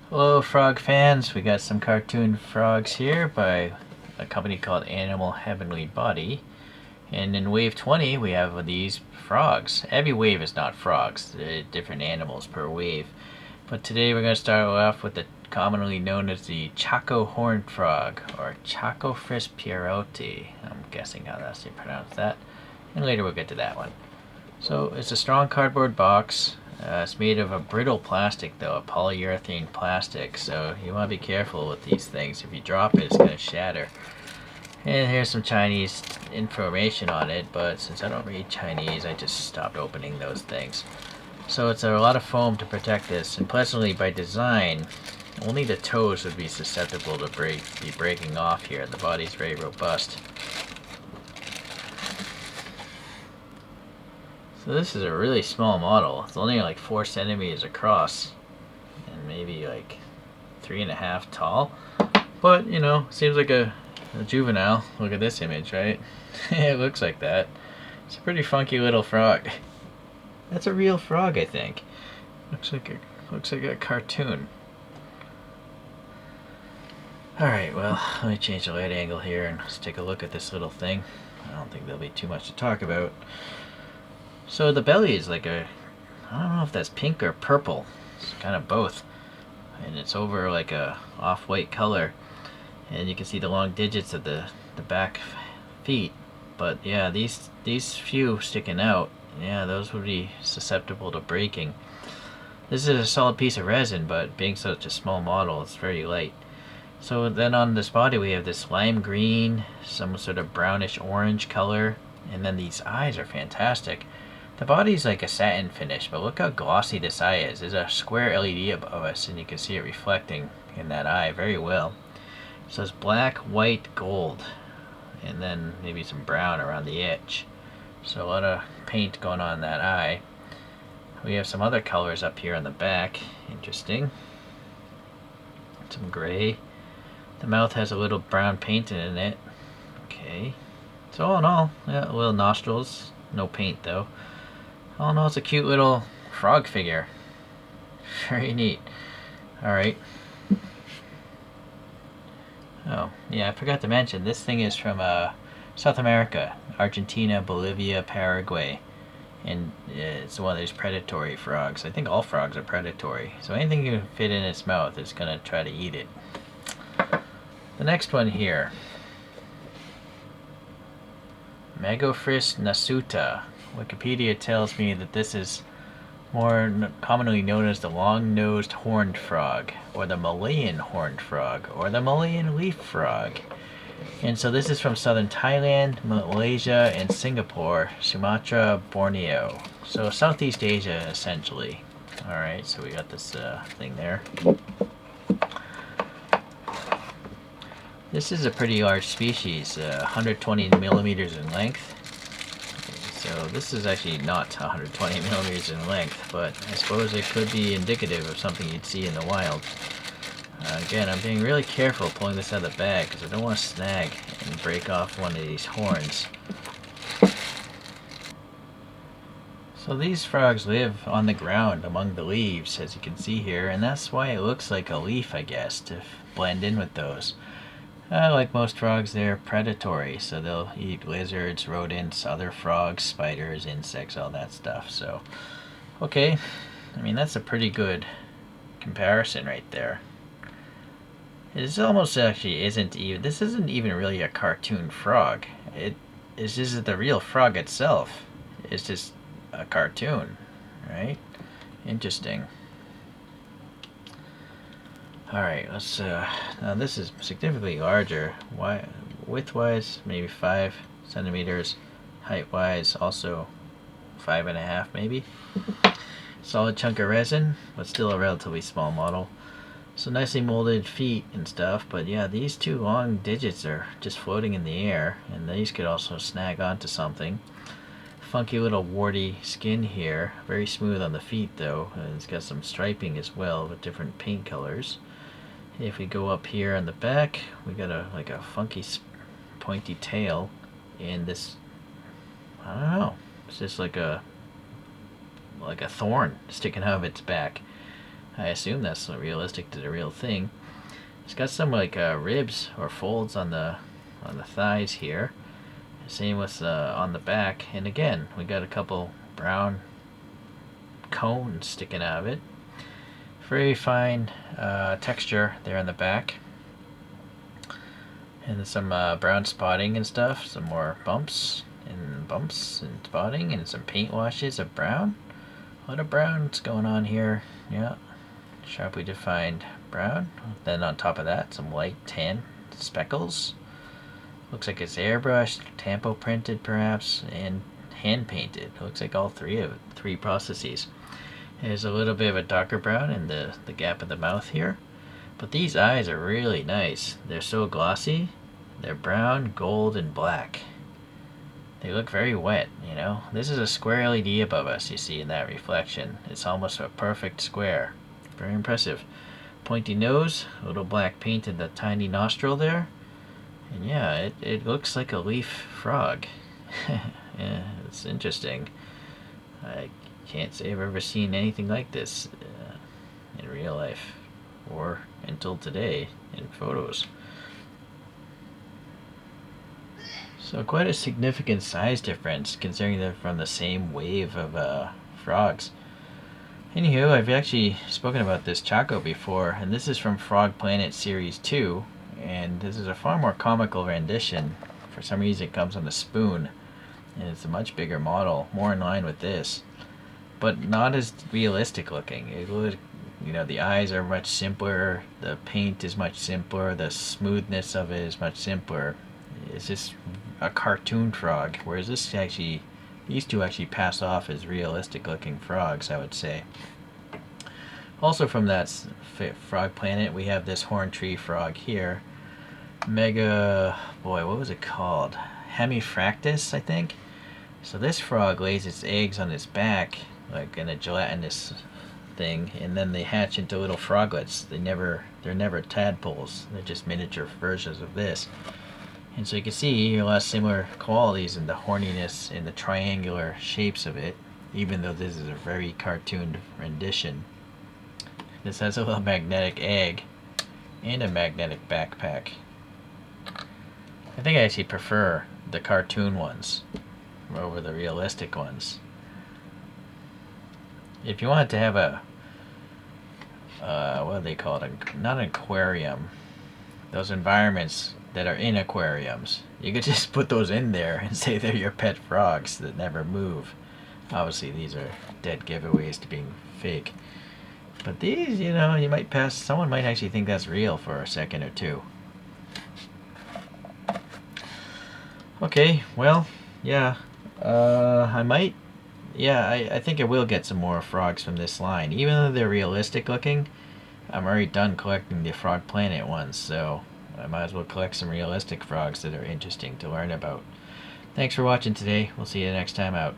Hello frog fans, we got some cartoon frogs here by a company called Animal Heavenly Body. And in wave 20 we have these frogs. Every wave is not frogs, different animals per wave. But today we're going to start off with the commonly known as the Chaco horned frog, or Chaco pierotti. I'm guessing how that's you pronounce that. And later we'll get to that one. So it's a strong cardboard box. It's made of a brittle plastic though, a polyurethane plastic, so you want to be careful with these things. If you drop it, it's going to shatter. And here's some Chinese information on it, but since I don't read Chinese, I just stopped opening those things. So it's a lot of foam to protect this, and pleasantly by design, only the toes would be susceptible to be breaking off here. The body's very robust. So this is a really small model. It's only like 4 centimeters across and maybe like 3.5 tall. But, you know, seems like a juvenile. Look at this image, right? It looks like that. It's a pretty funky little frog. That's a real frog, I think. Looks like a cartoon. Alright, well, let me change the light angle here and let's take a look at this little thing. I don't think there'll be too much to talk about. So the belly is like I don't know if that's pink or purple. It's kind of both. And it's over like a off-white color. And you can see the long digits of the back feet. But yeah, these few sticking out, yeah, those would be susceptible to breaking. This is a solid piece of resin, but being such a small model, it's very light. So then on this body we have this lime green, some sort of brownish orange color, and then these eyes are fantastic. The body's like a satin finish, but look how glossy this eye is. There's a square LED above us, and you can see it reflecting in that eye very well. So it's black, white, gold, and then maybe some brown around the edge. So a lot of paint going on in that eye. We have some other colors up here on the back. Interesting. Some gray. The mouth has a little brown paint in it. Okay. So all in all, yeah, little nostrils. No paint though. All in all, it's a cute little frog figure. Very neat. Alright. Oh, yeah, I forgot to mention, this thing is from South America. Argentina, Bolivia, Paraguay. And it's one of those predatory frogs. I think all frogs are predatory. So anything you can fit in its mouth is going to try to eat it. The next one here. Megaphris nasuta. Wikipedia tells me that this is more commonly known as the long-nosed horned frog, or the Malayan horned frog, or the Malayan leaf frog. And so this is from southern Thailand, Malaysia, and Singapore, Sumatra, Borneo. So Southeast Asia, essentially. Alright, so we got this thing there. This is a pretty large species, 120 millimeters in length. So this is actually not 120 millimeters in length, but I suppose it could be indicative of something you'd see in the wild. Again, I'm being really careful pulling this out of the bag because I don't want to snag and break off one of these horns. So these frogs live on the ground among the leaves, as you can see here, and that's why it looks like a leaf, I guess, to blend in with those. Like most frogs, they're predatory, so they'll eat lizards, rodents, other frogs, spiders, insects, all that stuff. So, okay, I mean, that's a pretty good comparison right there. This almost actually isn't even, this isn't even really a cartoon frog. It's just the real frog itself. It's just a cartoon, right? Interesting. Alright, let's, now this is significantly larger. Width-wise, maybe 5 centimeters. Height-wise, also 5.5 maybe. Solid chunk of resin, but still a relatively small model. So nicely molded feet and stuff, but yeah, these two long digits are just floating in the air, and these could also snag onto something. Funky little warty skin here, very smooth on the feet though, and it's got some striping as well with different paint colors. If we go up here on the back, we got like a funky pointy tail, and this, I don't know, it's just like a thorn sticking out of its back. I assume that's realistic to the real thing. It's got some like ribs or folds on the thighs here. Same with on the back, and again we got a couple brown cones sticking out of it. Very fine texture there on the back, and some brown spotting and stuff. Some more bumps and spotting, and some paint washes of brown. A lot of brown's going on here. Yeah, sharply defined brown. Then on top of that, some light tan speckles. Looks like it's airbrushed, tampo printed perhaps, and hand painted. Looks like all three processes. There's a little bit of a darker brown in the gap of the mouth here. But these eyes are really nice. They're so glossy. They're brown, gold, and black. They look very wet, you know. This is a square LED above us, you see in that reflection. It's almost a perfect square. Very impressive. Pointy nose, a little black paint in the tiny nostril there. And yeah, it looks like a leaf frog. Yeah, it's interesting. I can't say I've ever seen anything like this in real life, or until today in photos. So quite a significant size difference considering they're from the same wave of frogs. Anywho, I've actually spoken about this Chaco before, and this is from Frog Planet Series 2, and this is a far more comical rendition. For some reason it comes on a spoon, and it's a much bigger model, more in line with this, but not as realistic looking. It would, you know, the eyes are much simpler, the paint is much simpler, the smoothness of it is much simpler. It's just a cartoon frog, whereas this actually, these two actually pass off as realistic looking frogs, I would say. Also from that Frog Planet, we have this horn tree frog here. What was it called? Hemifractus, I think. So this frog lays its eggs on its back, like in a gelatinous thing, and then they hatch into little froglets. They're never tadpoles. They're just miniature versions of this. And so you can see a lot of similar qualities in the horniness and the triangular shapes of it, even though this is a very cartooned rendition. This has a little magnetic egg and a magnetic backpack. I think I actually prefer the cartoon ones over the realistic ones. If you wanted to have a, what do they call it? Not an aquarium. Those environments that are in aquariums. You could just put those in there and say they're your pet frogs that never move. Obviously these are dead giveaways to being fake. But these, you know, you might pass, someone might actually think that's real for a second or two. Okay, well, yeah. I think I will get some more frogs from this line. Even though they're realistic looking, I'm already done collecting the Frog Planet ones, so I might as well collect some realistic frogs that are interesting to learn about. Thanks for watching today. We'll see you next time out.